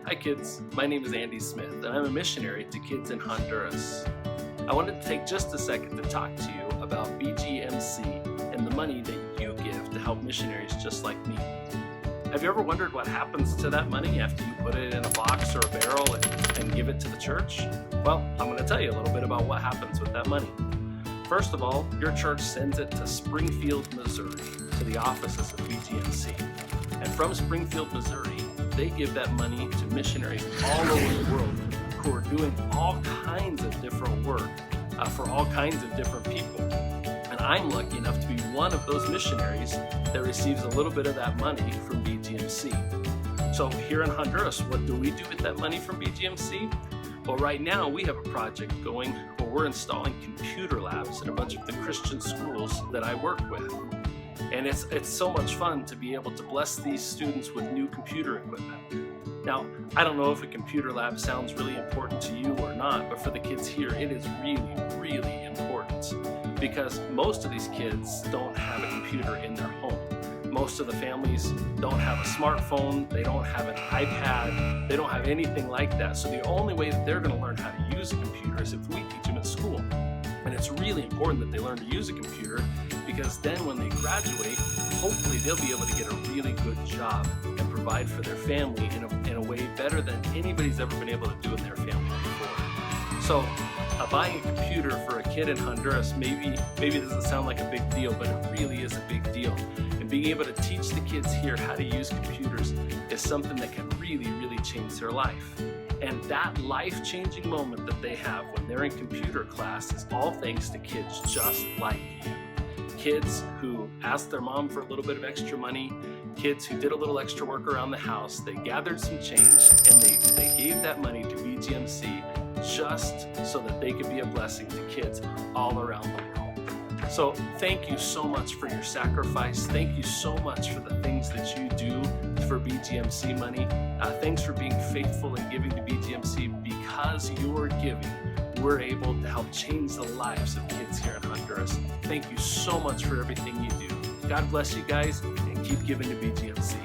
Hi kids, my name is Andy Smith and I'm a missionary to kids in Honduras. I wanted to take just a second to talk to you about BGMC and the money that you give to help missionaries just like me. Have you ever wondered what happens to that money after you put it in a box or a barrel and give it to the church? Well, I'm going to tell you a little bit about what happens with that money. First of all, your church sends it to Springfield, Missouri, to the offices of BGMC. And from Springfield, Missouri, they give that money to missionaries all over the world who are doing all kinds of different work for all kinds of different people. And I'm lucky enough to be one of those missionaries that receives a little bit of that money from BGMC. So here in Honduras, what do we do with that money from BGMC? Well, right now we have a project going where we're installing computer labs in a bunch of the Christian schools that I work with. And it's so much fun to be able to bless these students with new computer equipment. Now, I don't know if a computer lab sounds really important to you or not, but for the kids here, it is really, really important because most of these kids don't have a computer in their home. Most of the families don't have a smartphone, they don't have an iPad, they don't have anything like that. So the only way that they're going to learn how to use a computer is if we teach them in school. And it's really important that they learn to use a computer because then when they graduate, hopefully they'll be able to get a really good job and provide for their family in a way better than anybody's ever been able to do in their family before. So buying a computer for a kid in Honduras maybe doesn't sound like a big deal, but it really is a big deal. And being able to teach the kids here how to use computers is something that can really, really change their life. And that life-changing moment that they have when they're in computer class is all thanks to kids just like you. Kids who asked their mom for a little bit of extra money, kids who did a little extra work around the house, they gathered some change and they gave that money to BGMC just so that they could be a blessing to kids all around the world. So thank you so much for your sacrifice. Thank you so much for the things that you do for BGMC money. Thanks for being faithful and giving to BGMC. Because you're giving, we're able to help change the lives of kids here in Honduras. Thank you so much for everything you do. God bless you guys and keep giving to BGMC.